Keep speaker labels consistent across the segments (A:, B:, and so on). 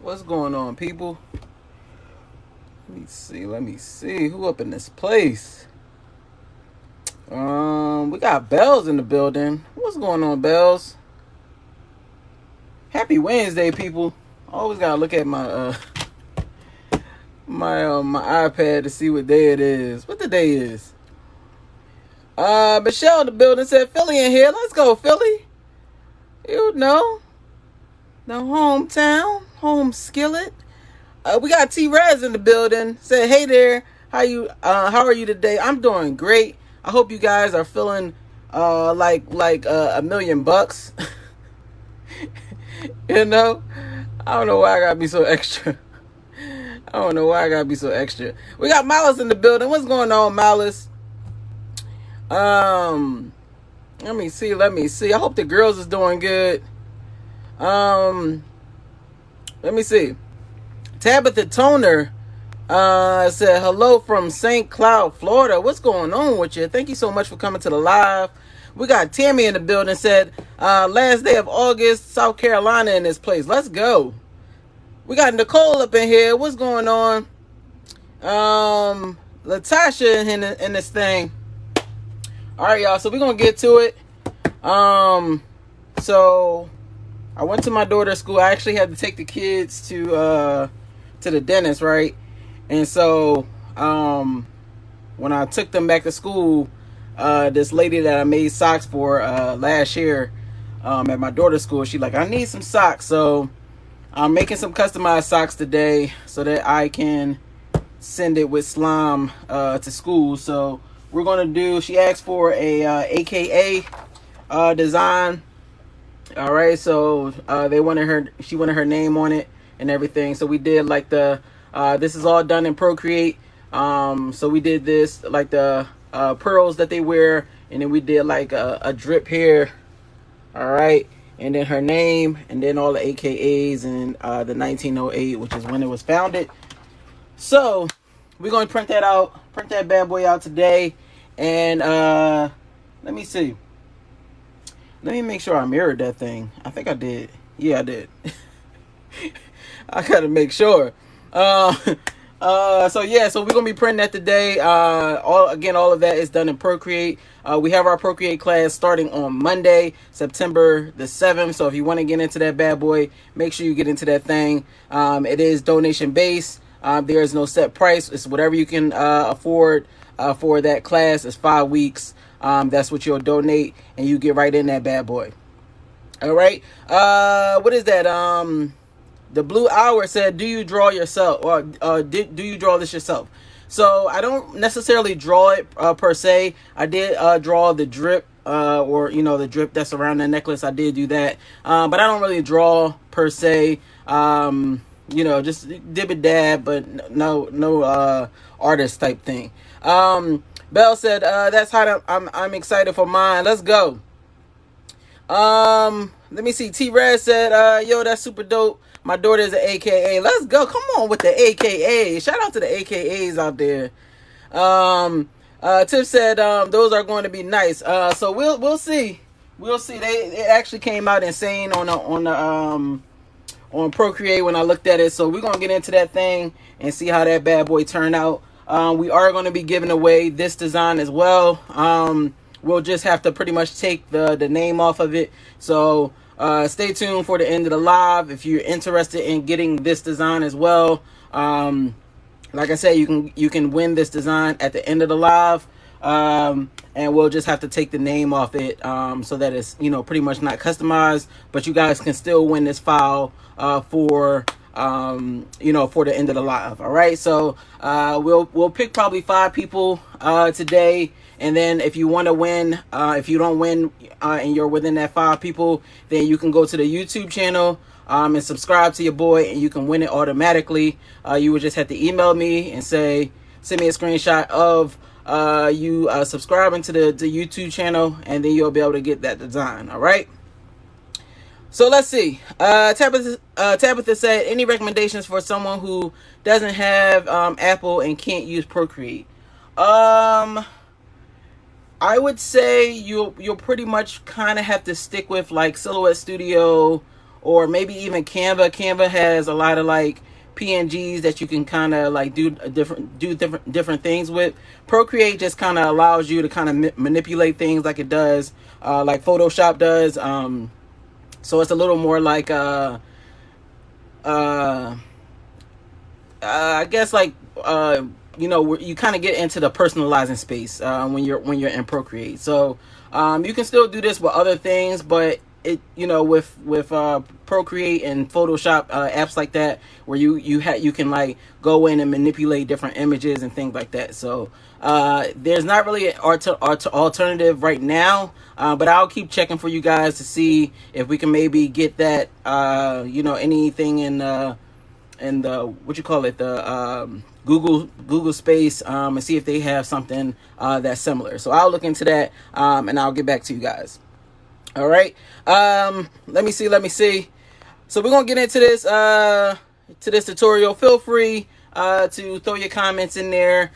A: What's going on, people? Let me see. Who up in this place? We got Bells in the building. What's going on, Bells? Happy Wednesday, people. Always gotta look at my iPad to see what day it is. What the day is? Michelle in the building said Philly in here. Let's go, Philly. You know, the hometown, home skillet. We got T Rez in the building. Said, hey there. How are you today? I'm doing great. I hope you guys are feeling like $1,000,000. You know? I don't know why I gotta be so extra. I don't know why I gotta be so extra. We got Malice in the building. What's going on, Malice? Let me see. I hope the girls is doing good. Let me see. Tabitha Toner said hello from St. Cloud, Florida. What's going on with you? Thank you so much for coming to the live. We got Tammy in the building. Said last day of August, South Carolina in this place. Let's go. We got Nicole up in here. What's going on? Latasha in this thing. All right, y'all. So we're gonna get to it. So I went to my daughter's school. I actually had to take the kids to the dentist, right? And so when I took them back to school, this lady that I made socks for last year at my daughter's school, she like, I need some socks. So I'm making some customized socks today so that I can send it with slime to school. So we're gonna do, she asked for a AKA design. All right, so she wanted her name on it and everything. So we did like this is all done in Procreate. So we did this like the pearls that they wear, and then we did like a drip here. All right, and then her name, and then all the AKAs, and the 1908, which is when it was founded. So we're gonna print that bad boy out today, and let me see. Let me make sure I mirrored that thing. I think I did. Yeah, I did. I gotta make sure. So we're gonna be printing that today. All of that is done in Procreate. We have our Procreate class starting on Monday, September the 7th. So if you want to get into that bad boy, make sure you get into that thing. It is donation based. There is no set price. It's whatever you can afford for that class. It's 5 weeks. That's what you'll donate, and you get right in that bad boy. All right. What is that? The Blue Hour said, do you draw yourself, or do you draw this yourself? So I don't necessarily draw it per se. I did draw the drip, or the drip that's around the necklace. I did do that, but I don't really draw per se. Just dib and dab, but no artist type thing. Bell said, that's how I'm excited for mine. Let's go. Let me see. T-Red said, yo, that's super dope. My daughter is an AKA. Let's go. Come on with the AKA. Shout out to the AKAs out there. Tiff said, those are going to be nice. So we'll see. We'll see. It actually came out insane on Procreate when I looked at it. So we're going to get into that thing and see how that bad boy turned out. We are going to be giving away this design as well. We'll just have to pretty much take the name off of it. So stay tuned for the end of the live if you're interested in getting this design as well. Like I said, you can win this design at the end of the live. And we'll just have to take the name off it so that it's pretty much not customized, but you guys can still win this file for the end of the live. All right, so we'll pick probably 5 people today, and then if you want to win, if you don't win and you're within that 5 people, then you can go to the YouTube channel and subscribe to your boy, and you can win it automatically. You would just have to email me and send me a screenshot of you subscribing to the YouTube channel, and then you'll be able to get that design. All right. So let's see. Tabitha said, any recommendations for someone who doesn't have Apple and can't use Procreate? I would say you'll pretty much kind of have to stick with like Silhouette Studio or maybe even Canva. Canva has a lot of like PNGs that you can kind of like do different things with. Procreate just kind of allows you to kind of manipulate things like it does, like Photoshop does. So it's a little more like I guess like you kind of get into the personalizing space when you're in Procreate. So you can still do this with other things, but it with Procreate and Photoshop apps like that, where you can like go in and manipulate different images and things like that. So there's not really an alternative right now, but I'll keep checking for you guys to see if we can maybe get that anything in the what you call it, the Google space, and see if they have something that's similar. So I'll look into that, and I'll get back to you guys. All right. Let me see. So we're gonna get into this tutorial. Feel free to throw your comments in there.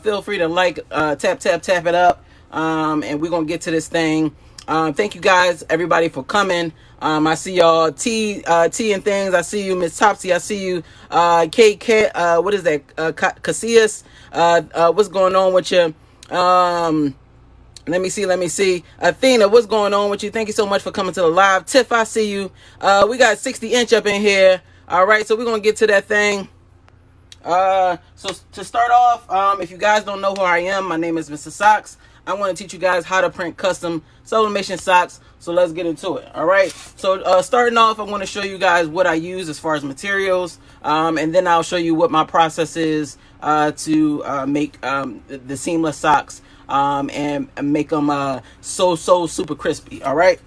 A: Feel free to like, tap it up, and we're gonna get to this thing. Thank you guys, everybody, for coming. I see y'all, T and things. I see you, Miss Topsy. I see you, Kate. What is that? Casillas. What's going on with you? Let me see. Athena, what's going on with you? Thank you so much for coming to the live. Tiff, I see you. We got 60-inch up in here. All right, so we're gonna get to that thing. So to start off, if you guys don't know who I am, my name is Mr. Socks. I want to teach you guys how to print custom sublimation socks. So let's get into it. All right. So starting off, I want to show you guys what I use as far as materials, and then I'll show you what my process is to make the seamless socks and make them so super crispy. All right.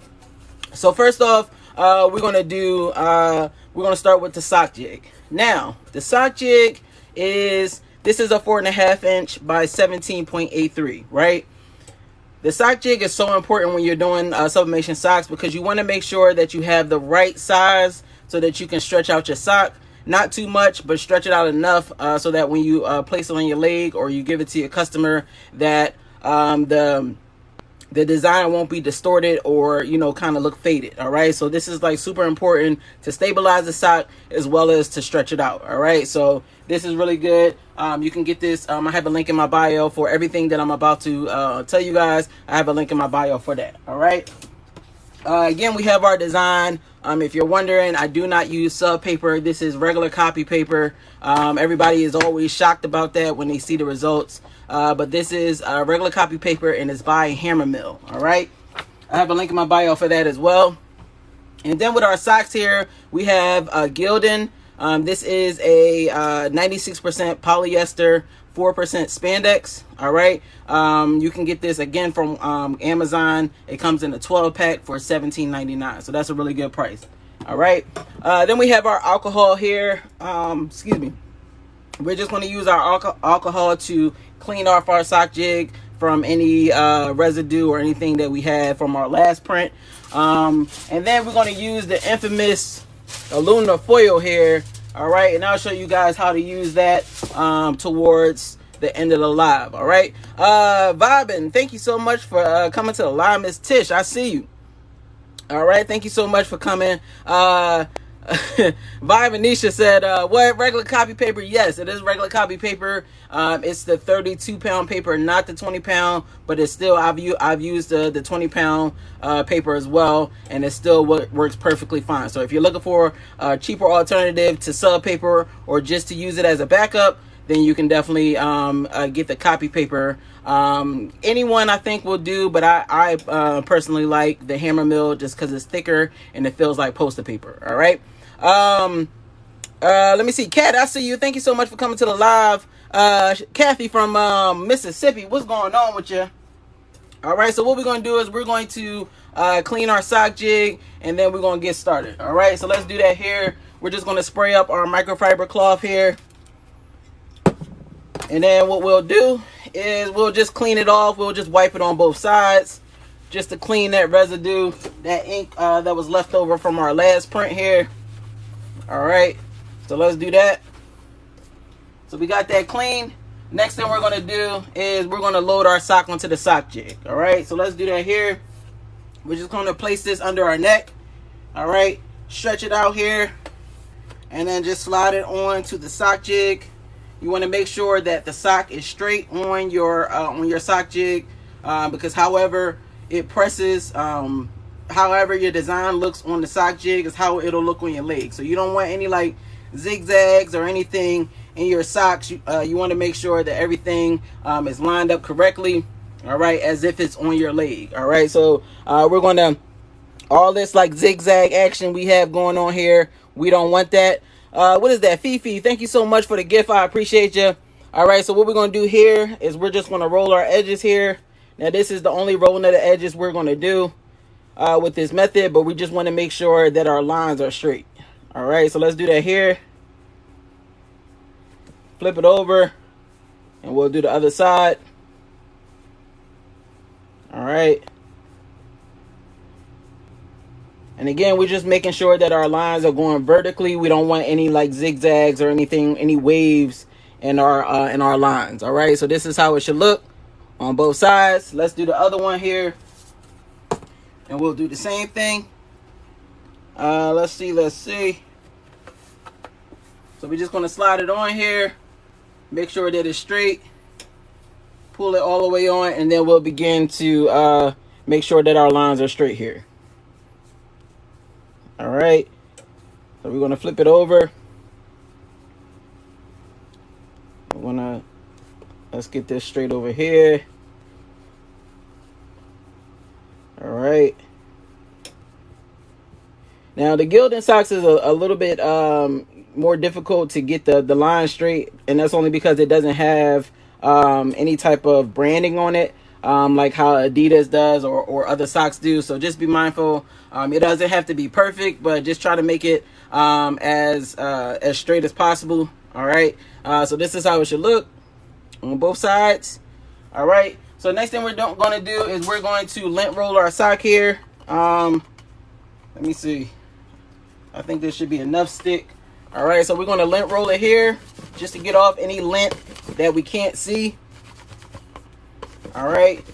A: So first off, we're gonna start with the sock jig. Now the sock jig is a 4.5 inch by 17.83, right? The sock jig is so important when you're doing sublimation socks, because you want to make sure that you have the right size so that you can stretch out your sock. Not too much, but stretch it out enough so that when you place it on your leg or you give it to your customer, that the design won't be distorted or kind of look faded. All right, so this is like super important to stabilize the sock as well as to stretch it out. All right, so this is really good. You can get this. I have a link in my bio for everything that I'm about to tell you guys. I have a link in my bio for that. All right. Again, we have our design. If you're wondering, I do not use sub paper. This is regular copy paper. Everybody is always shocked about that when they see the results. But this is regular copy paper, and it's by Hammer Mill. All right. I have a link in my bio for that as well. And then with our socks here, we have Gildan. This is a 96% polyester, 4% spandex. All right. You can get this again from Amazon. It comes in a 12 pack for $17.99. So that's a really good price. All right. Then we have our alcohol here. Excuse me. We're just going to use our alcohol to clean off our sock jig from any residue or anything that we had from our last print. And then we're going to use the infamous aluminum foil here. All right, and I'll show you guys how to use that towards the end of the live. All right, Vibin, thank you so much for coming to the live. Miss Tish, I see you. All right, thank you so much for coming. Vivanisha said, what, regular copy paper? Yes, it is regular copy paper. It's the 32-pound paper, not the 20-pound, but it's still, I've used the 20-pound paper as well, and it still works perfectly fine. So if you're looking for a cheaper alternative to sub paper or just to use it as a backup, then you can definitely get the copy paper. Anyone I think will do, but I personally like the Hammer Mill just because it's thicker and it feels like poster paper. All right. Let me see. Kat, I see you. Thank you so much for coming to the live. Kathy from Mississippi, what's going on with you? All right, so what we're going to do is we're going to clean our sock jig, and then we're going to get started. All right, so let's do that here. We're just going to spray up our microfiber cloth here. And then what we'll do is we'll just clean it off. We'll just wipe it on both sides just to clean that residue, that ink that was left over from our last print here. All right, so let's do that. So we got that clean. Next thing we're going to do is we're going to load our sock onto the sock jig. All right, so let's do that here. We're just going to place this under our neck. All right, stretch it out here, and then just slide it on to the sock jig. You want to make sure that the sock is straight on your sock jig, because however it presses, however your design looks on the sock jig is how it'll look on your leg. So you don't want any like zigzags or anything in your socks. You want to make sure that everything is lined up correctly, all right, as if it's on your leg. All right, so we're going to, all this like zigzag action we have going on here, we don't want that. What is that? Fifi, thank you so much for the gift. I appreciate you. All right, so what we're going to do here is we're just going to roll our edges here. Now this is the only rolling of the edges we're going to do with this method, but we just want to make sure that our lines are straight. All right, so let's do that here. Flip it over, and we'll do the other side. All right. And again, we're just making sure that our lines are going vertically. We don't want any like zigzags or anything, any waves in our lines. All right, so this is how it should look on both sides. Let's do the other one here, and we'll do the same thing. Let's see. So we're just going to slide it on here, make sure that it's straight, pull it all the way on, and then we'll begin to make sure that our lines are straight here. All right, so we're going to flip it over. Let's get this straight over here. All right. Now the gilding socks is a little bit more difficult to get the line straight, and that's only because it doesn't have any type of branding on it, like how Adidas does or other socks do. So just be mindful. It doesn't have to be perfect, but just try to make it as straight as possible. All right. So this is how it should look on both sides. All right. So next thing we're going to do is we're going to lint roll our sock here. Let me see. I think there should be enough stick. All right. So we're going to lint roll it here just to get off any lint that we can't see. All right.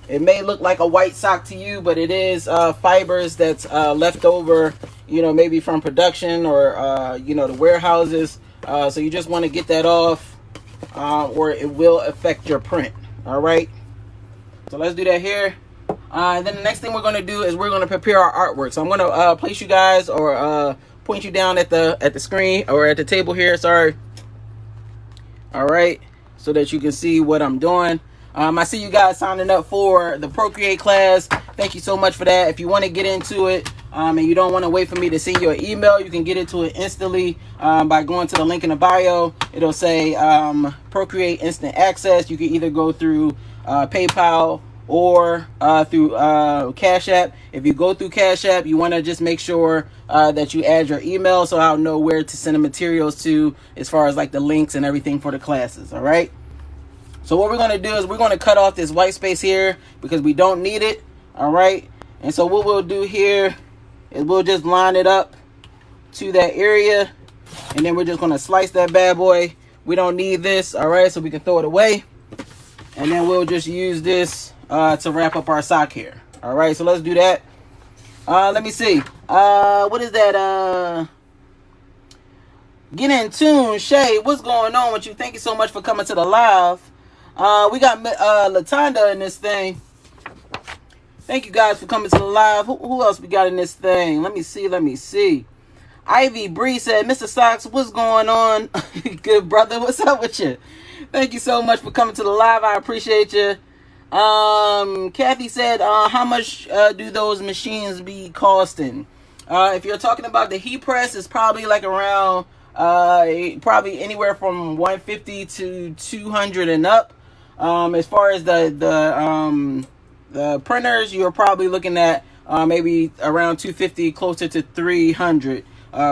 A: It may look like a white sock to you, but it is fibers that's left over, maybe from production or, the warehouses. So you just want to get that off or it will affect your print. All right. So let's do that here. And then the next thing we're going to do is we're going to prepare our artwork. So I'm going to place you guys or point you down at the screen or at the table here. Sorry. All right. So that you can see what I'm doing. I see you guys signing up for the Procreate class. Thank you so much for that. If you want to get into it and you don't want to wait for me to send you an email, you can get into it instantly by going to the link in the bio. It'll say Procreate Instant Access. You can either go through PayPal or through Cash App. If you go through Cash App, you want to just make sure that you add your email so I'll know where to send the materials to as far as like the links and everything for the classes. All right. So what we're going to do is we're going to cut off this white space here because we don't need it. All right. And so what we'll do here is we'll just line it up to that area. And then we're just going to slice that bad boy. We don't need this. All right. So we can throw it away. And then we'll just use this to wrap up our sock here. All right. So let's do that. Let me see. What is that? Get in tune. Shay, what's going on with you? Thank you so much for coming to the live. We got Latanda in this thing. Thank you guys for coming to the live. Who else we got in this thing? Let me see. Ivy Bree said, Mr. Socks, what's going on? Good brother, what's up with you? Thank you so much for coming to the live. I appreciate you. Kathy said, how much do those machines be costing? If you're talking about the heat press, it's probably like around probably anywhere from 150 to 200 and up. As far as the printers, you're probably looking at maybe around 250, closer to 300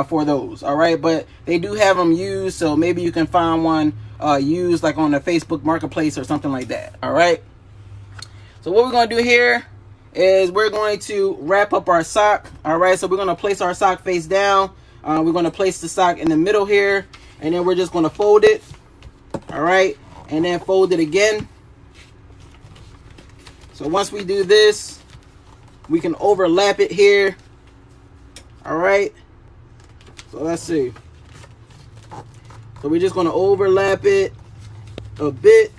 A: for those. All right, but they do have them used, so maybe you can find one used like on the Facebook Marketplace or something like that. All right. So what we're going to do here is we're going to wrap up our sock. All right, so we're going to place our sock face down. We're going to place the sock in the middle here, and then we're just going to fold it. All right, and then fold it again. So once we do this, we can overlap it here. All right, So let's see. So we're just going to overlap it a bit,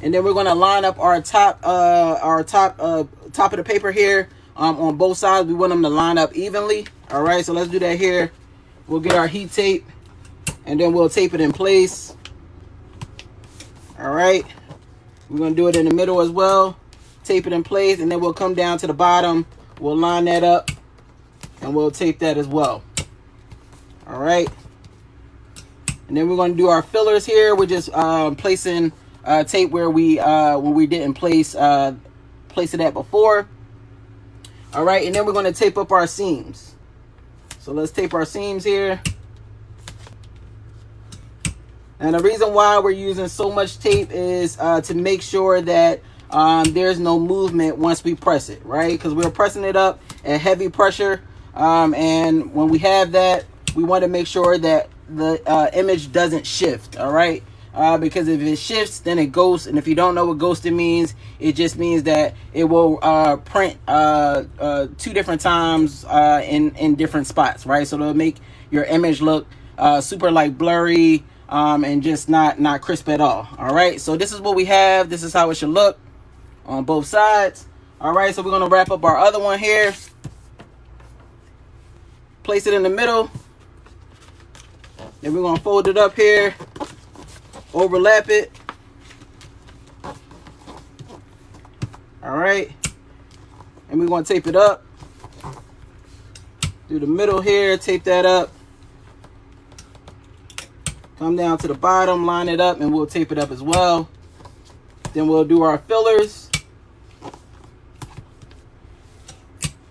A: and then we're going to line up our top of the paper here on both sides. We want them to line up evenly. All right, so let's do that here. We'll get our heat tape, and then we'll tape it in place. All right, we're going to do it in the middle as well. Tape it in place, and then we'll come down to the bottom. We'll line that up, and we'll tape that as well. All right, and then we're going to do our fillers here. We're just placing tape where we didn't place it at before. All right, and then we're going to tape up our seams. So let's tape our seams here. And the reason why we're using so much tape is to make sure that there's no movement once we press it, right? Because we're pressing it up at heavy pressure. And when we have that, we want to make sure that the image doesn't shift, all right? Because if it shifts, then it ghosts. And if you don't know what ghosting means, it just means that it will print 2 different times in different spots, right? So it'll make your image look super like blurry and just not crisp at all. All right, so this is what we have. This is how it should look on both sides. All right, so we're going to wrap up our other one here. Place it in the middle. Then we're going to fold it up here. Overlap it. All right, and we're going to tape it up through the middle here. Tape that up. Come down to the bottom, line it up, and we'll tape it up as well. Then we'll do our fillers,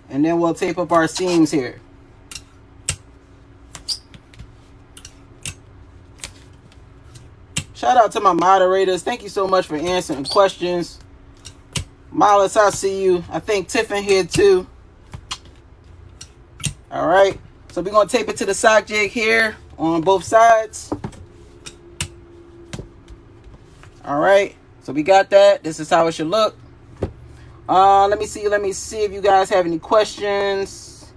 A: and then we'll tape up our seams here. Shout out to my moderators. Thank you so much for answering questions. Miles, I see you. I think Tiffin here too. All right. So we're going to tape it to the sock jig here on both sides. All right. So we got that. This is how it should look. Let me see if you guys have any questions.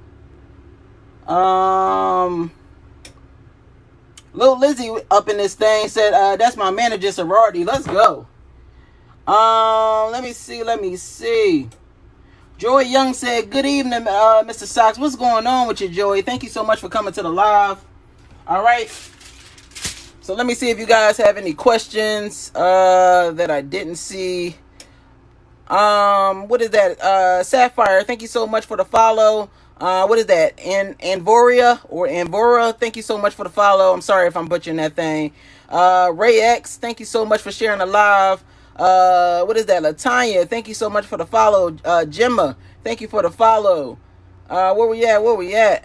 A: Little Lizzie up in this thing said, that's my manager, Sorority. Let's go. Let me see. Joy Young said, good evening, Mr. Socks. What's going on with you, Joy? Thank you so much for coming to the live. All right. So let me see if you guys have any questions that I didn't see. What is that? Sapphire, thank you so much for the follow. What is that? Anvoria or Anvora, thank you so much for the follow. I'm sorry if I'm butchering that thing. Ray X, thank you so much for sharing the live. What is that? Latanya, thank you so much for the follow. Gemma, thank you for the follow. Where we at?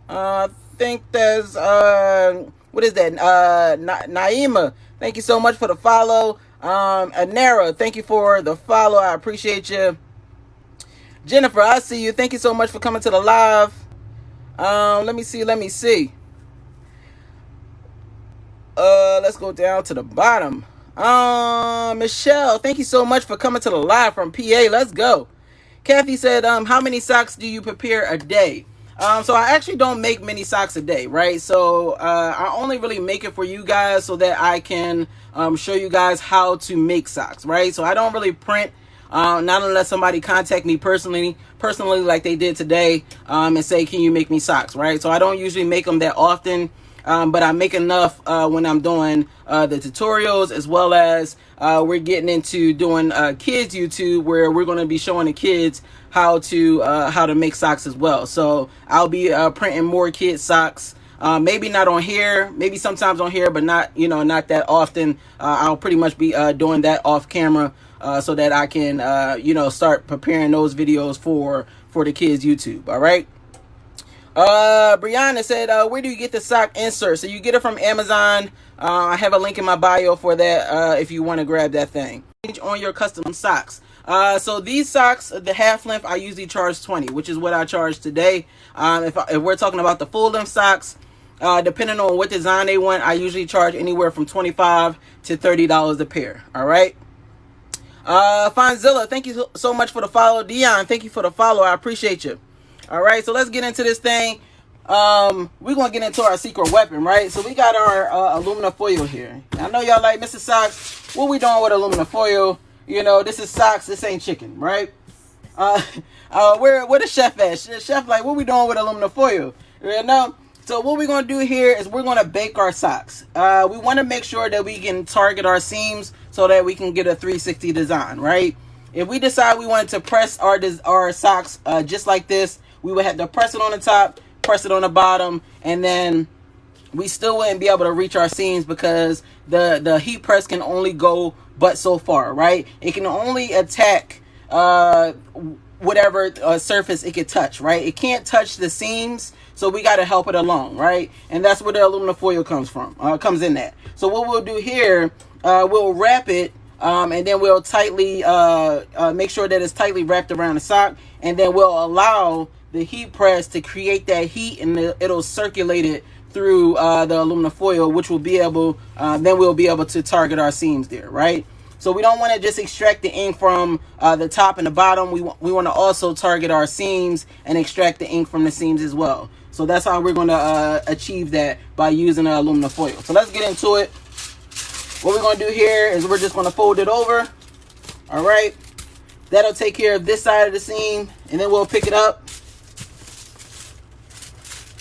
A: I think there's what is that? Naima, thank you so much for the follow. Anara, thank you for the follow. I appreciate you. Jennifer, I see you. Thank you so much for coming to the live. Let me see. Let's go down to the bottom. Michelle, thank you so much for coming to the live from PA. Let's go. Kathy said, how many socks do you prepare a day? So I actually don't make many socks a day, right? So I only really make it for you guys so that I can show you guys how to make socks, right? So I don't really print, not unless somebody contact me personally like they did today, and say, can you make me socks, right? So I don't usually make them that often, but I make enough when I'm doing the tutorials, as well as we're getting into doing kids YouTube, where we're going to be showing the kids how to make socks as well. So I'll be printing more kids socks. Maybe not on here, maybe sometimes on here, but not that often. I'll pretty much be doing that off camera, so that I can start preparing those videos for the kids YouTube. All right. Brianna said, where do you get the sock insert? So you get it from Amazon. I have a link in my bio for that if you want to grab that thing. On your custom socks. So these socks, the half length, I usually charge $20, which is what I charge today. If we're talking about the full length socks, depending on what design they want, I usually charge anywhere from $25 to $30 a pair. All right. Fonzilla, thank you so much for the follow. Dion, thank you for the follow. I appreciate you. All right, so let's get into this thing. we're gonna get into our secret weapon, right? So we got our aluminum foil here. I know y'all like, Mr. Socks, what we doing with aluminum foil? You know, this is Socks, this ain't chicken, right? Where the chef at? Chef like, what we doing with aluminum foil? You know? So what we're gonna do here is we're gonna bake our socks. We want to make sure that we can target our seams so that we can get a 360 design, right? If we decide we wanted to press our socks just like this, we would have to press it on the top, press it on the bottom, and then we still wouldn't be able to reach our seams because the heat press can only go but so far, right? It can only attack whatever surface it could touch, right? It can't touch the seams, so we got to help it along, right? And that's where the aluminum foil comes in at. So what we'll do here, we'll wrap it, and then we'll tightly make sure that it's tightly wrapped around the sock, and then we'll allow the heat press to create that heat, and it'll circulate it through the aluminum foil, which will be able, then we'll be able to target our seams there, right? So we don't want to just extract the ink from the top and the bottom. We want to also target our seams and extract the ink from the seams as well. So that's how we're going to achieve that, by using the aluminum foil. So let's get into it. What we're going to do here is we're just going to fold it over. All right. That'll take care of this side of the seam, and then we'll pick it up.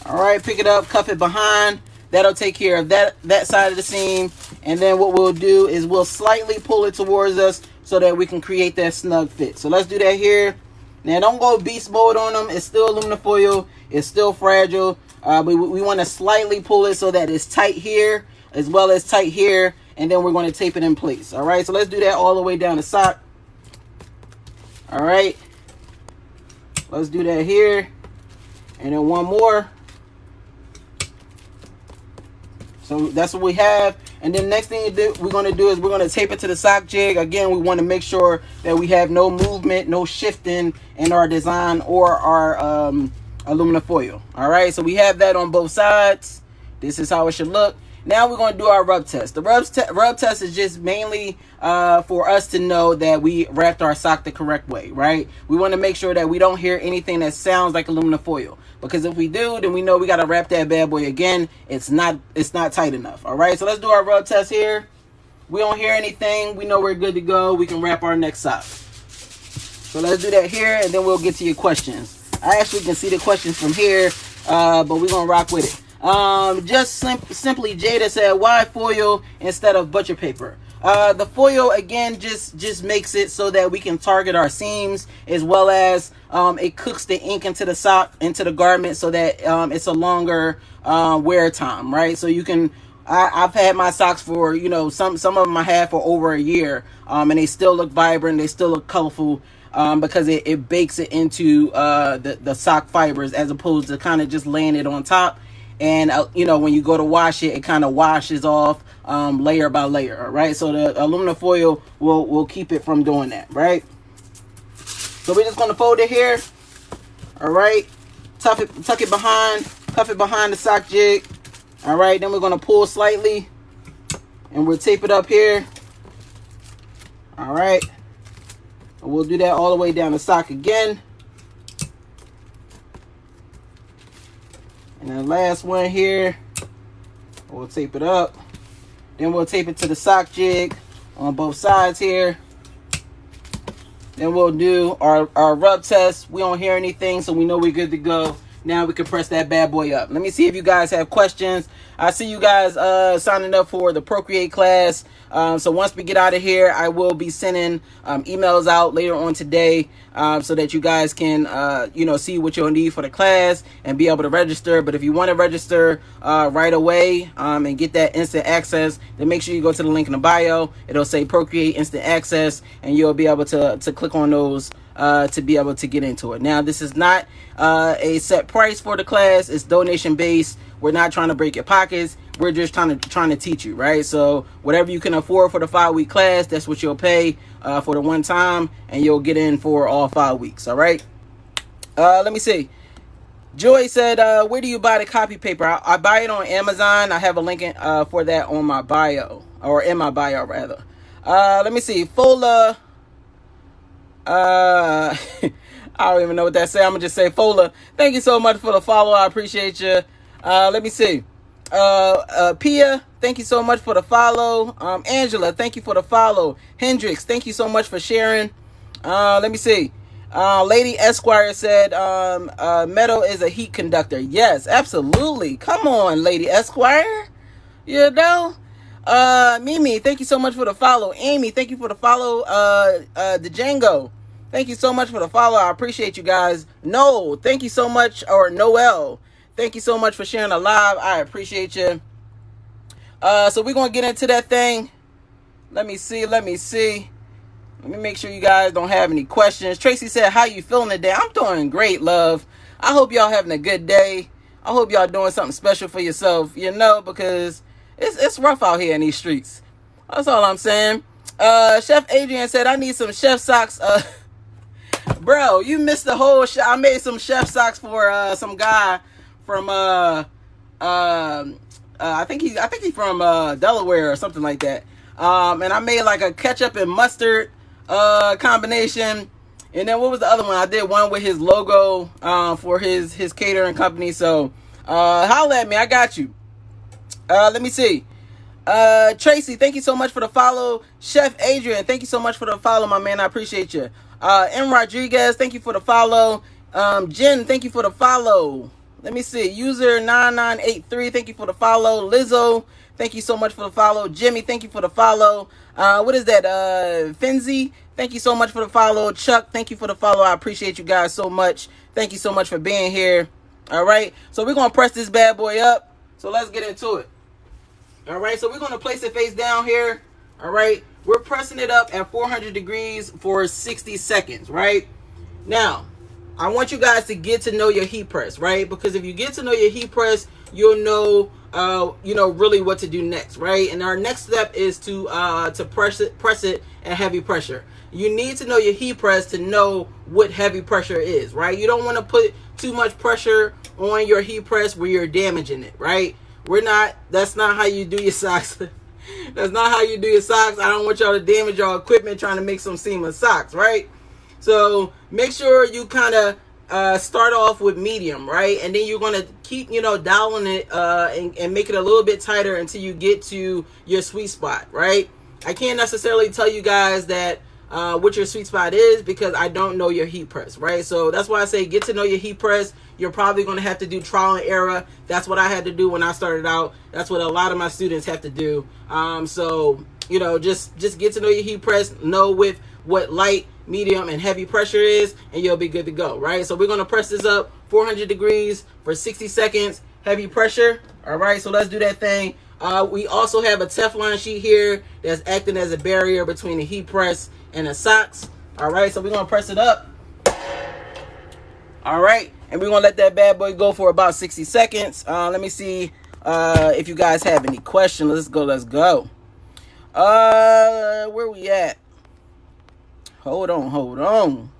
A: All right, pick it up, cuff it behind. That'll take care of that side of the seam. And then what we'll do is we'll slightly pull it towards us so that we can create that snug fit. So let's do that here. Now, don't go beast mode on them. It's still aluminum foil. It's still fragile. We want to slightly pull it so that it's tight here as well as tight here. And then we're going to tape it in place. All right, so let's do that all the way down the sock. All right. Let's do that here. And then one more. So that's what we have. And then next thing we're going to do is we're going to tape it to the sock jig. Again, we want to make sure that we have no movement, no shifting in our design or our aluminum foil. All right, so we have that on both sides. This is how it should look. Now we're going to do our rub test. The rub test is just mainly for us to know that we wrapped our sock the correct way, right? We want to make sure that we don't hear anything that sounds like aluminum foil. Because if we do, then we know we got to wrap that bad boy again. It's not tight enough. All right, so let's do our rub test here. We don't hear anything. We know we're good to go. We can wrap our next sock. So let's do that here, and then we'll get to your questions. I actually can see the questions from here, but we're going to rock with it. Simply Jada said, why foil instead of butcher paper? The foil, again, just makes it so that we can target our seams, as well as it cooks the ink into the sock, into the garment, so that it's a longer wear time, right? So you can, I've had my socks for, you know, some of them I had for over a year, and they still look vibrant, they still look colorful, because it bakes it into the sock fibers, as opposed to kind of just laying it on top. And you know, when you go to wash it, it kind of washes off layer by layer. All right, so the aluminum foil will keep it from doing that, right? So we're just going to fold it here. All right, tuck it behind, cuff it behind the sock jig. All right, then we're going to pull slightly, and we'll tape it up here. All right, and we'll do that all the way down the sock again. And then last one here, we'll tape it up. Then we'll tape it to the sock jig on both sides here. Then we'll do our rub test. We don't hear anything, so we know we're good to go. Now we can press that bad boy up. Let me see if you guys have questions. I see you guys signing up for the Procreate class. So once we get out of here, I will be sending emails out later on today, so that you guys can see what you'll need for the class and be able to register. But if you want to register right away and get that instant access, then make sure you go to the link in the bio. It'll say Procreate Instant Access, and you'll be able to click on those to be able to get into it. Now, this is not a set price for the class. It's donation based. We're not trying to break your pockets. We're just trying to teach you, right? So whatever you can afford for the 5-week class, that's what you'll pay for the one time, and you'll get in for all 5 weeks. All right. Let me see. Joy said, where do you buy the copy paper? I buy it on Amazon. I have a link for that on my bio, or in my bio rather. Let me see. Fola. I don't even know what that say. I'm gonna just say Fola. Thank you so much for the follow. I appreciate you. Let me see. Pia, thank you so much for the follow. Angela, thank you for the follow. Hendrix, thank you so much for sharing. Let me see. Lady Esquire said, metal is a heat conductor. Yes, absolutely. Come on, Lady Esquire. You know? Mimi, thank you so much for the follow. Amy, thank you for the follow. Django, thank you so much for the follow. I appreciate you guys. No, thank you so much. Or Noel, thank you so much for sharing the live. I appreciate you. So we're going to get into that thing. Let me see. Let me make sure you guys don't have any questions. Tracy said, how you feeling today? I'm doing great, love. I hope y'all having a good day. I hope y'all doing something special for yourself, because it's rough out here in these streets. That's all I'm saying. Chef Adrian said, I need some chef socks. Bro, you missed the whole shot. I made some chef socks for some guy from I think he's from Delaware or something like that. And I made like a ketchup and mustard combination. And then what was the other one? I did one with his logo for his catering company. So holla at me, I got you. Let me see. Tracy, thank you so much for the follow. Chef Adrian, thank you so much for the follow, my man. I appreciate you. M. Rodriguez, thank you for the follow. Jen, thank you for the follow. Let me see. User 9983, thank you for the follow. Lizzo, thank you so much for the follow. Jimmy, thank you for the follow. What is that? Finzi, thank you so much for the follow. Chuck, thank you for the follow. I appreciate you guys so much. Thank you so much for being here. All right. So we're going to press this bad boy up. So let's get into it. All right. So we're going to place it face down here. All right. We're pressing it up at 400 degrees for 60 seconds. Right. Now, I want you guys to get to know your heat press. Right. Because if you get to know your heat press, you'll know really what to do next, right? And our next step is to press it at heavy pressure. You need to know your heat press to know what heavy pressure is, right? You don't want to put too much pressure on your heat press where you're damaging it, right? That's not how you do your socks. That's not how you do your socks. I don't want y'all to damage your equipment trying to make some seamless socks, right? So make sure you kind of start off with medium, right? And then you're going to keep, dialing it and make it a little bit tighter until you get to your sweet spot, right? I can't necessarily tell you guys that what your sweet spot is because I don't know your heat press, right? So that's why I say get to know your heat press. You're probably going to have to do trial and error. That's what I had to do when I started out. That's what a lot of my students have to do. So just get to know your heat press, know with what light, medium, and heavy pressure is, and you'll be good to go, right? So we're going to press this up 400 degrees for 60 seconds, heavy pressure. All right, so let's do that thing. We also have a Teflon sheet here that's acting as a barrier between the heat press and the socks. All right, so we're going to press it up. All right, and we're going to let that bad boy go for about 60 seconds. Let me see if you guys have any questions. Let's go. Where we at? Hold on.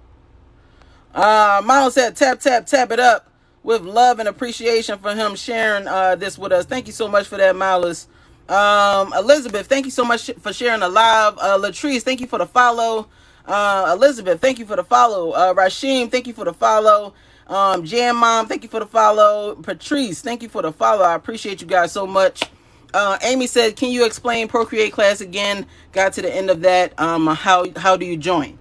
A: Miles said, tap it up with love and appreciation for him sharing this with us. Thank you so much for that, Miles. Elizabeth, thank you so much for sharing the live. Latrice, thank you for the follow. Elizabeth, thank you for the follow. Rashim, thank you for the follow. Jam Mom, thank you for the follow. Patrice, thank you for the follow. I appreciate you guys so much. Amy said, can you explain Procreate class again? Got to the end of that. How do you join?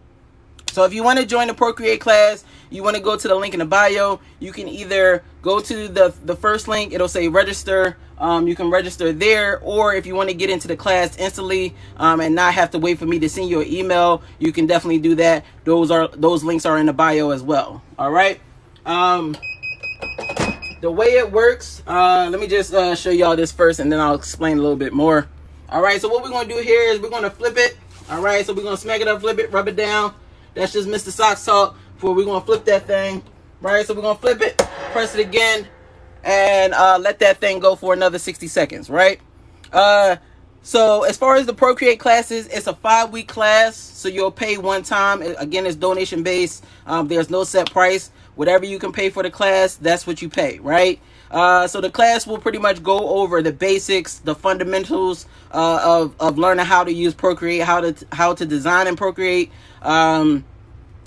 A: So if you want to join the Procreate class, you want to go to the link in the bio. You can either go to the first link. It'll say register. You can register there. Or if you want to get into the class instantly and not have to wait for me to send you an email, you can definitely do that. Those links are in the bio as well. All right. The way it works, let me just show y'all this first and then I'll explain a little bit more. All right, so what we're going to do here is we're going to flip it. All right, so we're going to smack it up, flip it, rub it down. That's just Mr. Socks talk before we're going to flip that thing. Right, so we're going to flip it, press it again, and let that thing go for another 60 seconds, right? So as far as the Procreate classes, it's a 5-week class, so you'll pay one time. Again, it's donation based. There's no set price. Whatever you can pay for the class, that's what you pay, right? So the class will pretty much go over the basics, the fundamentals of learning how to use Procreate, how to design in Procreate, and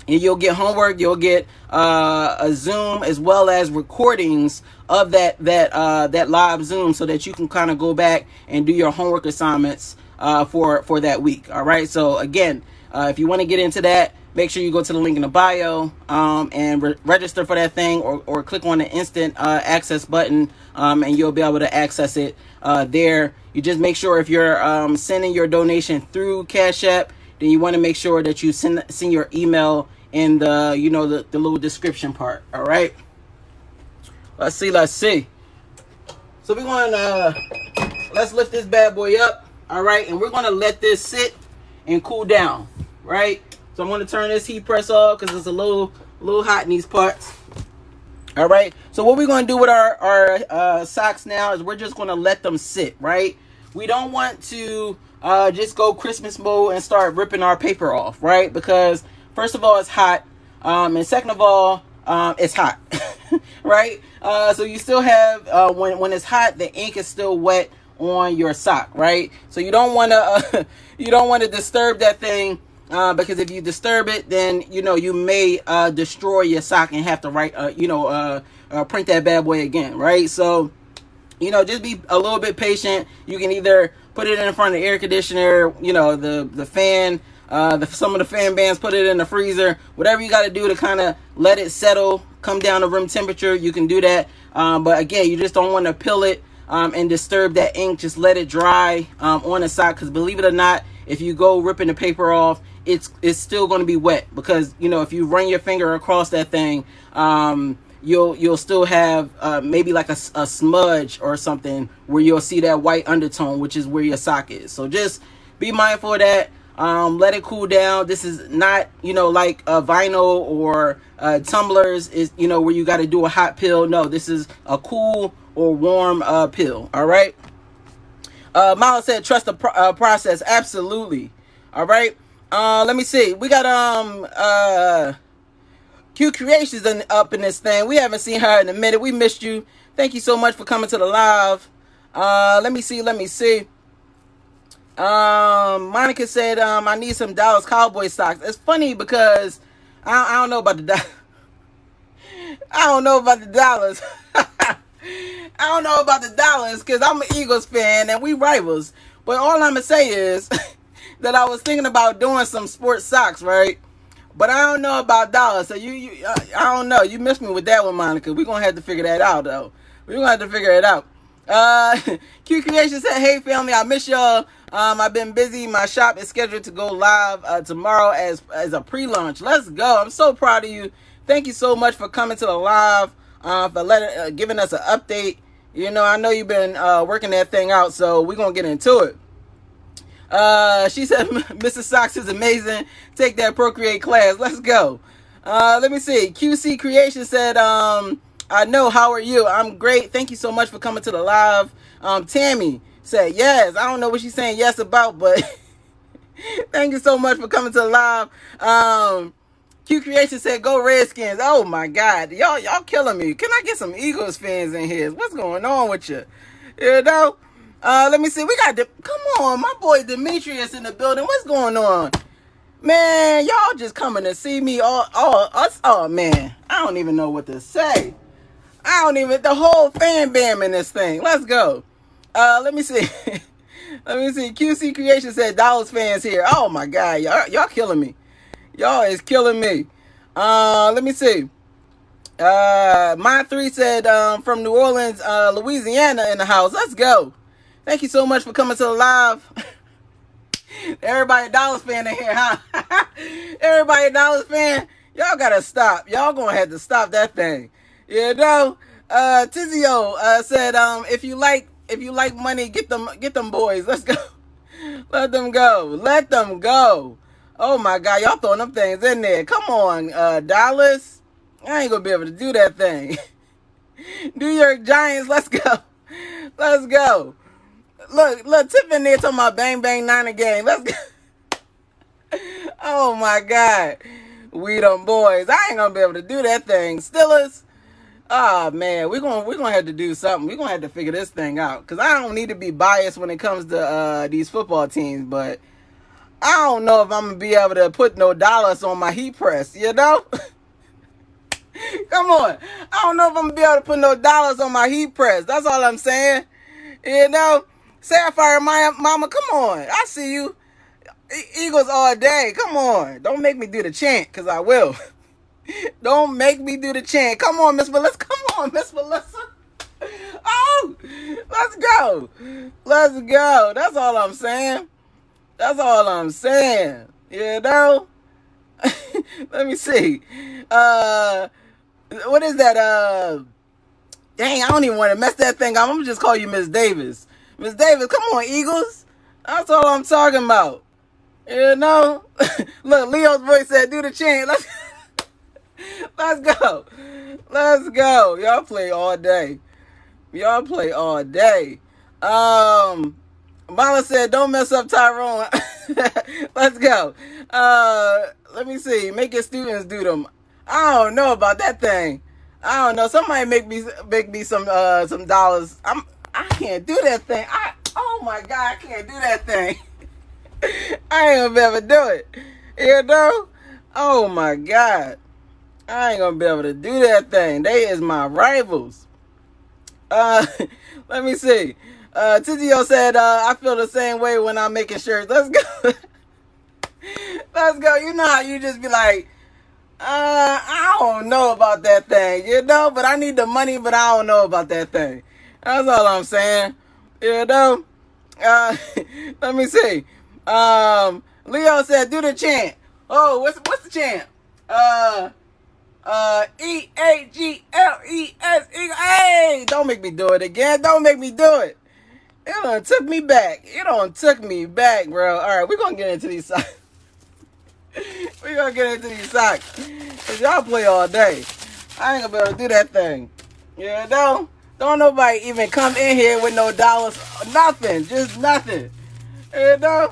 A: And you'll get homework, you'll get a Zoom as well as recordings of that live Zoom, so that you can kind of go back and do your homework assignments for that week. All right. So again, if you want to get into that, make sure you go to the link in the bio and register for that thing, or click on the instant access button, and you'll be able to access it there. You just make sure if you're sending your donation through Cash App, then you want to make sure that you send your email in the the little description part. All right. Let's see. So we're going to let's lift this bad boy up. All right, and we're going to let this sit and cool down. Right. So I'm going to turn this heat press off because it's a little hot in these parts. All right. So what we're going to do with our socks now is we're just going to let them sit. Right. We don't want to just go Christmas mode and start ripping our paper off. Right. Because first of all, it's hot. And second of all, it's hot. Right. So you still have when it's hot, the ink is still wet on your sock. Right. So you don't want to disturb that thing. Because if you disturb it, then you may destroy your sock and have to print that bad boy again, right? So just be a little bit patient. You can either put it in front of the air conditioner, the fan, some of the fan bands, put it in the freezer, whatever you got to do to kind of let it settle, come down to room temperature. You can do that, but again, you just don't want to peel it and disturb that ink. Just let it dry on the sock, because believe it or not, if you go ripping the paper off, it's still going to be wet, because if you run your finger across that thing, you'll still have maybe like a smudge or something where you'll see that white undertone, which is where your sock is. So just be mindful of that. Let it cool down. This is not like a vinyl or tumblers is where you got to do a hot peel. No, this is a cool or warm peel. All right. Miles said trust the process. Absolutely. All right. Let me see. We got Q Creations up in this thing. We haven't seen her in a minute. We missed you. Thank you so much for coming to the live. Let me see. Monica said I need some Dallas Cowboy socks. It's funny because I don't know about the I don't know about the dollars. I don't know about the dollars because I'm an Eagles fan and we rivals. But all I'm gonna say is that I was thinking about doing some sports socks, right? But I don't know about dollars. So I don't know. You missed me with that one, Monica. We're gonna have to figure that out, though. We're gonna have to figure it out. Q Creation said, "Hey family, I miss y'all. I've been busy. My shop is scheduled to go live tomorrow as a pre-launch. Let's go. I'm so proud of you. Thank you so much for coming to the live, for giving us an update. I know you've been working that thing out, so we're gonna get into it." She said, "Mrs. Socks is amazing. Take that Procreate class. Let's go." Let me see. QC Creation said, "I know. How are you? I'm great. Thank you so much for coming to the live." Tammy said, "Yes." I don't know what she's saying yes about, but thank you so much for coming to the live. Q Creation said, "Go Redskins." Oh my God, y'all killing me. Can I get some Eagles fans in here? What's going on with you? Let me see. We got come on, my boy Demetrius in the building. What's going on? Man, y'all just coming to see me all us. Oh man, I don't even know what to say. The whole fan bam in this thing. Let's go. Let me see. Let me see. QC Creation said Dallas fans here. Oh my God, y'all killing me. Y'all is killing me. Let me see. My 3 said from New Orleans, Louisiana in the house. Let's go. Thank you so much for coming to the live. Everybody a Dallas fan in here, huh? Everybody a Dallas fan. Y'all gotta stop. Y'all gonna have to stop that thing. Tizio said if you like money, get them boys. Let's go. Let them go. Oh my God, y'all throwing them things in there. Come on, Dallas. I ain't gonna be able to do that thing. New York Giants, let's go. Look, Tiff in there talking about bang bang Niner game. Let's go. Oh my God. We them boys. I ain't gonna be able to do that thing. Steelers. Oh man, we're gonna have to do something. We're gonna have to figure this thing out. Cause I don't need to be biased when it comes to these football teams, but I don't know if I'm gonna be able to put no dollars on my heat press, you know? Come on. I don't know if I'm gonna be able to put no dollars on my heat press. That's all I'm saying. You know? Sapphire Mama, come on. I see you. Eagles all day. Come on. Don't make me do the chant, because I will. Don't make me do the chant. Come on, Miss Melissa. Come on, Miss Melissa. Oh, let's go. Let's go. That's all I'm saying. That's all I'm saying. You know? Let me see. What is that? Dang, I don't even want to mess that thing up. I'm gonna just call you Miss Davis. Miss Davis, come on, Eagles. That's all I'm talking about. You know? Look, Leo's voice said, do the chant. Let's go. Let's go. Y'all play all day. Y'all play all day. Mama said, don't mess up Tyrone. Let's go. Let me see. Make your students do them. I don't know about that thing. I don't know. Somebody make me some dollars. I can't do that thing. Oh my God, I can't do that thing. I ain't gonna be able to do it. You know? Oh my God. I ain't gonna be able to do that thing. They is my rivals. Let me see. Tizio said, I feel the same way when I'm making shirts. Let's go. Let's go. You know how you just be like, I don't know about that thing, you know, but I need the money, but I don't know about that thing. That's all I'm saying. You know? Let me see. Leo said, do the chant. Oh, what's the chant? EAGLES. Hey, don't make me do it again. Don't make me do it. It done took me back. It done took me back, bro. All right, we're going to get into these socks. We're going to get into these socks. Because y'all play all day. I ain't going to be able to do that thing. You know? Don't nobody even come in here with no dollars. Nothing. Just nothing. You know?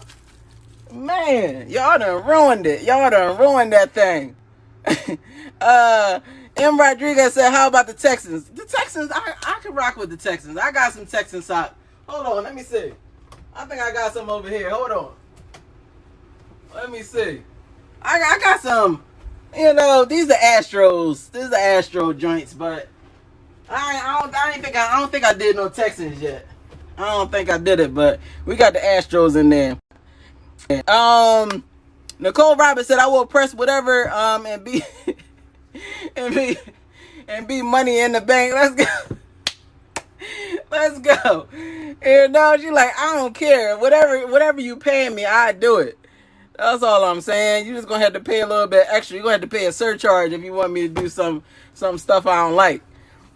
A: Man, y'all done ruined it. Y'all done ruined that thing. M. Rodriguez said, how about the Texans? The Texans, I can rock with the Texans. I got some Texan socks. Hold on, let me see. I think I got some over here. Hold on. Let me see. I got some, you know, these are the Astros. These are the Astro joints, but I don't think I did no Texans yet. I don't think I did it, but we got the Astros in there. Nicole Roberts said, I will press whatever and be and be money in the bank. Let's go. Let's go. You know, she like, I don't care. Whatever you paying me, I do it. That's all I'm saying. You just gonna have to pay a little bit extra. You're gonna have to pay a surcharge if you want me to do some stuff I don't like.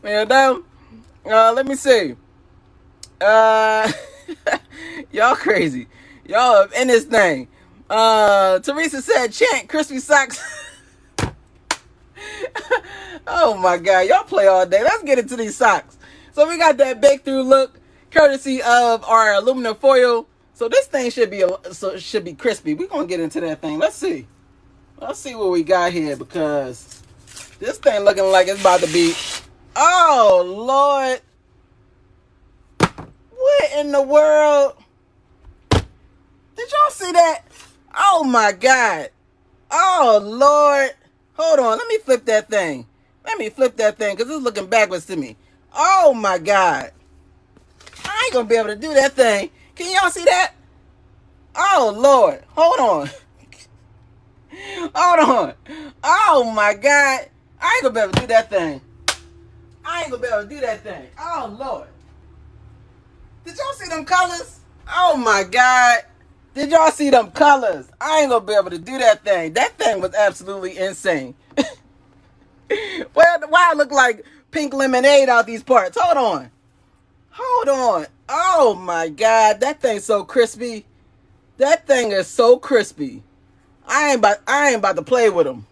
A: You know? Let me see. Y'all crazy. Y'all in this thing. Teresa said, chant crispy socks. Oh my God, y'all play all day. Let's get into these socks. So we got that bake through look, courtesy of our aluminum foil. So this thing should be crispy. We're gonna get into that thing. Let's see what we got here, because this thing looking like it's about to be. Oh Lord, what in the world? Did y'all see that? Oh my God. Oh Lord. Hold on. Let me flip that thing. Because it's looking backwards to me. Oh my God. I ain't going to be able to do that thing. Can y'all see that? Oh Lord. Hold on. Hold on. Oh my God. I ain't going to be able to do that thing. Oh Lord. Did y'all see them colors? Oh my God. Did y'all see them colors? I ain't gonna be able to do that thing. That thing was absolutely insane. Why it look like pink lemonade out these parts? Hold on. Oh my God, that thing's so crispy. That thing is so crispy. I ain't about to play with them.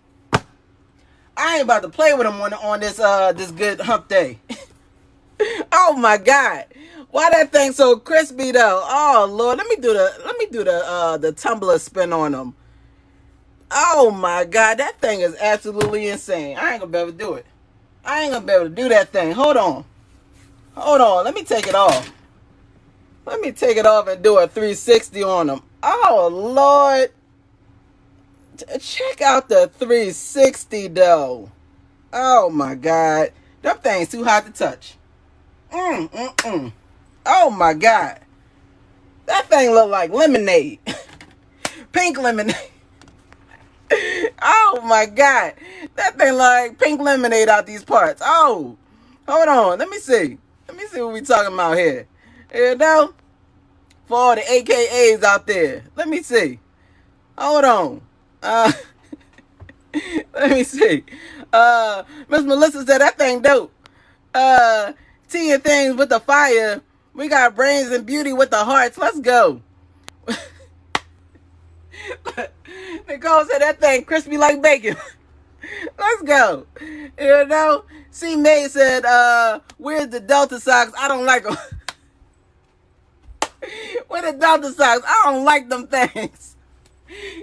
A: On this good hump day. Oh my God. Why that thing so crispy though? Oh Lord, let me do the tumbler spin on them. Oh my God, that thing is absolutely insane. I ain't gonna be able to do it. I ain't gonna be able to do that thing. Hold on. Let me take it off. And do a 360 on them. Oh, Lord. Check out the 360, though. Oh, my God. Them things too hot to touch. Oh, my God. That thing look like lemonade. Pink lemonade. Oh, my God. That thing look like pink lemonade out these parts. Oh, hold on. Let me see. Let me see what we talking about here. You know? For all the AKAs out there. Let me see. Hold on. Let me see. Miss Melissa said that thing dope. Tea and things with the fire. We got brains and beauty with the hearts. Let's go. Nicole said that thing crispy like bacon. Let's go. You know? C. May said, where's the Delta socks? I don't like them. Where the Delta socks? I don't like them things.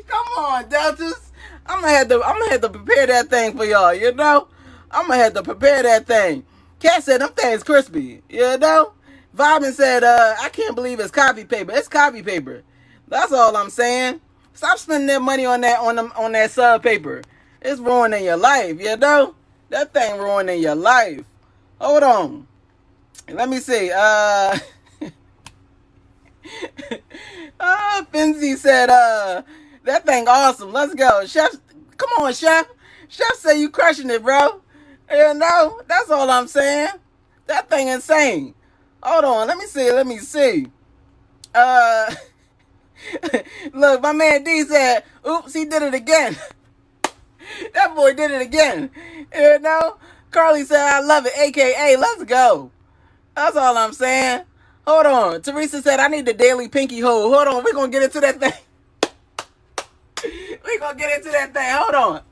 A: Come on, Deltas. I'm gonna have to prepare that thing for y'all, you know? I'm gonna have to prepare that thing. Cat said them things crispy, you know? Vibin said, I can't believe it's copy paper. It's copy paper. That's all I'm saying. Stop spending that money on that sub paper. It's ruining your life, you know? That thing ruining your life. Hold on. Let me see. Finzi said, that thing awesome. Let's go. Chef, come on, Chef. Chef say you crushing it, bro. You know, that's all I'm saying. That thing insane. Hold on, let me see. Uh, Look, my man D said, oops, he did it again. That boy did it again. You know? Carly said, I love it, AKA, let's go. That's all I'm saying. Hold on. Teresa said, I need the daily pinky hole. Hold on, we're going to get into that thing. We're going to get into that thing. Hold on.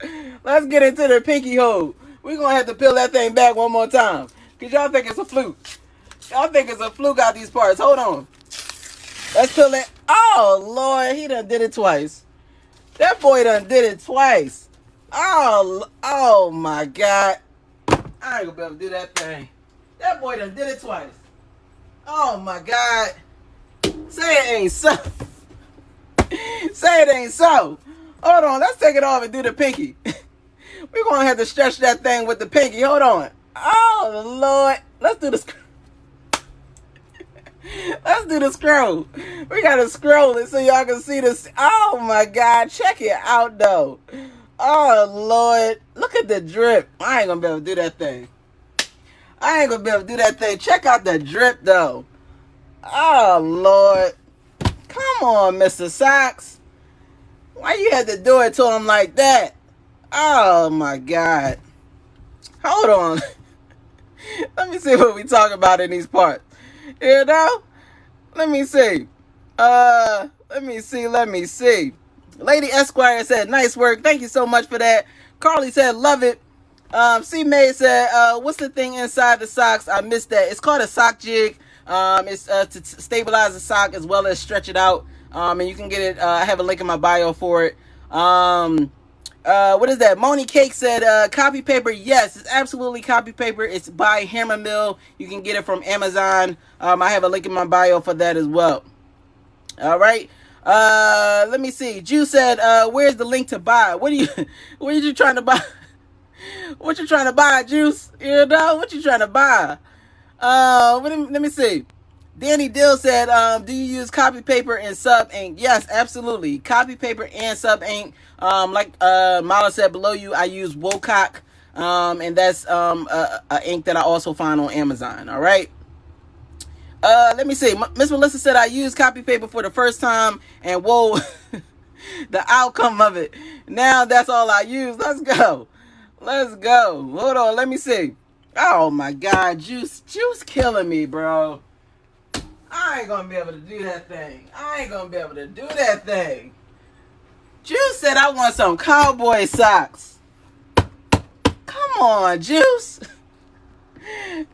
A: Let's get into the pinky hole. We're going to have to peel that thing back one more time. Because y'all think it's a fluke. Y'all think it's a fluke out these parts. Hold on. Let's peel that. Oh, Lord. He done did it twice. That boy done did it twice. Oh my God. I ain't going to be able to do that thing. That boy done did it twice. Oh, my God. Say it ain't so. Say it ain't so. Hold on. Let's take it off and do the pinky. We're going to have to stretch that thing with the pinky. Hold on. Oh, Lord. Let's do the scroll. Let's do the scroll. We got to scroll it so y'all can see this. Oh, my God. Check it out, though. Oh, Lord. Look at the drip. I ain't going to be able to do that thing. I ain't going to be able to do that thing. Check out the drip, though. Oh, Lord. Come on, Mr. Socks. Why you had to do it to him like that? Oh, my God. Hold on. Let me see what we talk about in these parts. You know? Let me see. Let me see. Lady Esquire said, nice work. Thank you so much for that. Carly said, love it. C. May said, what's the thing inside the socks? I missed that. It's called a sock jig. It's to stabilize the sock as well as stretch it out. And you can get it. I have a link in my bio for it. What is that? Moni Cake said, copy paper. Yes, it's absolutely copy paper. It's by Hammer Mill. You can get it from Amazon. I have a link in my bio for that as well. All right. Let me see. Ju said, where's the link to buy? What are you trying to buy? What you trying to buy, Juice? You know, what you trying to buy? Let me see. Danny Dill said, do you use copy paper and sub ink? Yes, absolutely. Copy paper and sub ink. Like Mala said below you, I use Wocock. And that's a ink that I also find on Amazon. All right. Let me see. Miss Melissa said I used copy paper for the first time, and whoa, the outcome of it. Now that's all I use. Let's go. Let's go. Hold on. Let me see. Oh my God, Juice killing me, bro. I ain't gonna be able to do that thing. Juice said I want some cowboy socks. Come on, Juice.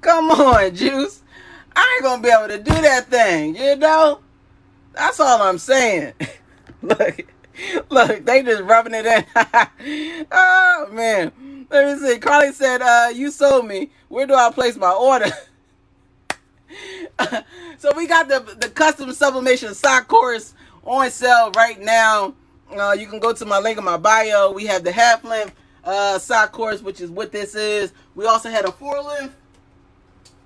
A: Come on, Juice. I ain't gonna be able to do that thing, you know? That's all I'm saying. Look, they just rubbing it in. Oh, man. Let me see. Carly said, you sold me. Where do I place my order? So we got the custom sublimation sock course on sale right now. You can go to my link in my bio. We have the half length sock course, which is what this is. We also had a full length.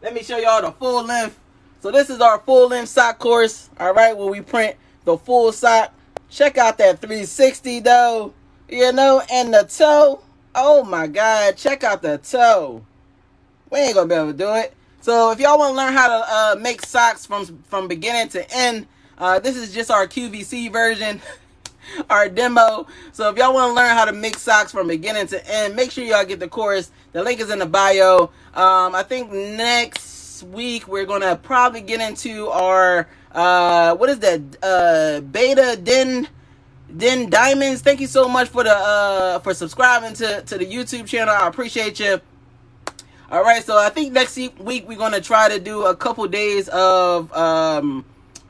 A: Let me show y'all the full length. So this is our full length sock course. All right, where we print the full sock. Check out that 360 though. You know, and the toe. Oh my God, check out the toe. We ain't gonna be able to do it. So if y'all want to learn how to make socks from beginning to end, this is just our QVC version, our demo. So if y'all want to learn how to make socks from beginning to end, make sure y'all get the course. The link is in the bio. I think next week we're gonna probably get into our what is that? Beta Den Diamonds. Thank you so much for subscribing to the YouTube channel. I appreciate you. All right, so I think next week we're gonna try to do a couple days of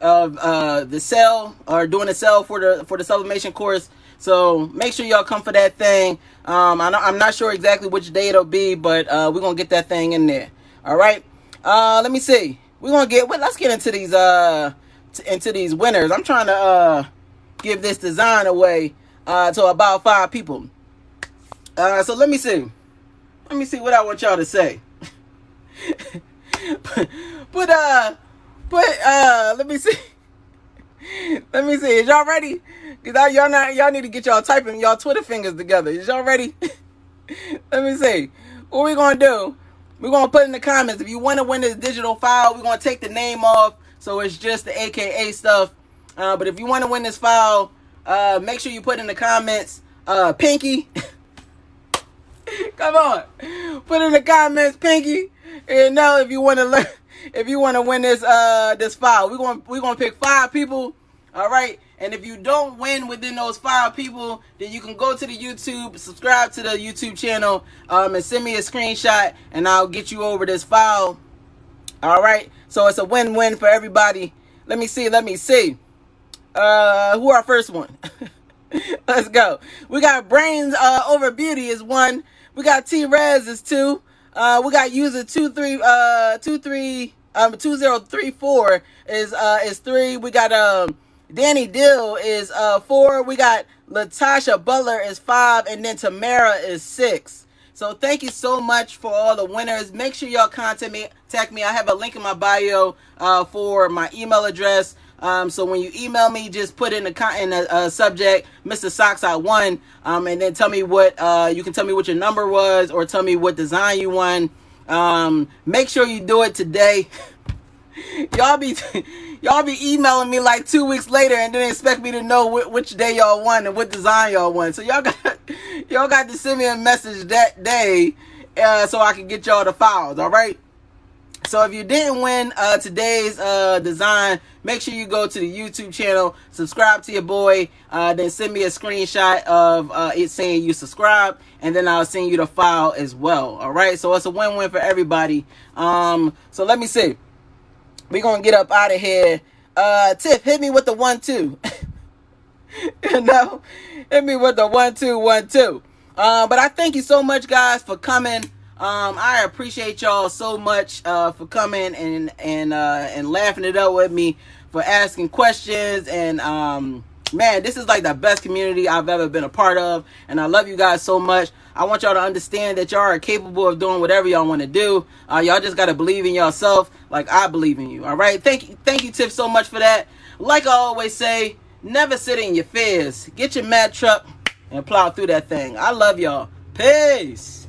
A: the sale, or doing a sale for the sublimation course. So make sure y'all come for that thing. I'm not sure exactly which day it'll be, but we're gonna get that thing in there. All right. Let me see. Let's get into these winners. I'm trying to give this design away to about 5 people. So let me see. Let me see what I want y'all to say. but let me see. Let me see. Is y'all ready? Cause y'all need to get y'all typing y'all Twitter fingers together. Is y'all ready? Let me see. What we gonna do? We're gonna put in the comments. If you want to win this digital file, we're gonna take the name off, so it's just the AKA stuff. But if you want to win this file, make sure you put in the comments, Pinky. Come on, put in the comments, Pinky. And now, if you want to win this file, we're gonna pick 5 people. All right, and if you don't win within those 5 people, then you can go to the YouTube, subscribe to the YouTube channel, and send me a screenshot, and I'll get you over this file. All right, so it's a win-win for everybody. Let me see. Who our first one? Let's go. We got Brains Over Beauty is 1. We got T-Rez is 2. We got user 2034 is 3. We got Danny Dill is 4. We got Latasha Butler is 5, and then Tamara is 6. So thank you so much for all the winners. Make sure y'all contact me. I have a link in my bio for my email address. So when you email me, just put in the subject, Mr. Socks I won, and then tell me what you can tell me what your number was, or tell me what design you won. Make sure you do it today. y'all be emailing me like 2 weeks later, and then expect me to know which day y'all won and what design y'all won. So y'all got to send me a message that day, so I can get y'all the files. All right. So if you didn't win today's design, make sure you go to the YouTube channel, subscribe to your boy, then send me a screenshot of it saying you subscribe, and then I'll send you the file as well. All right, so it's a win-win for everybody. So let me see. We're going to get up out of here. Tiff, hit me with the 1-2. You know, hit me with the 1-2-1-2. But I thank you so much, guys, for coming. I appreciate y'all so much for coming and laughing it up with me, for asking questions, and man, this is like the best community I've ever been a part of, and I love you guys so much. I want y'all to understand that y'all are capable of doing whatever y'all want to do. Y'all just got to believe in yourself like I believe in you. All right, thank you Tiff, so much for that. Like I always say, never sit in your fears. Get your mad truck and plow through that thing. I love y'all. Peace.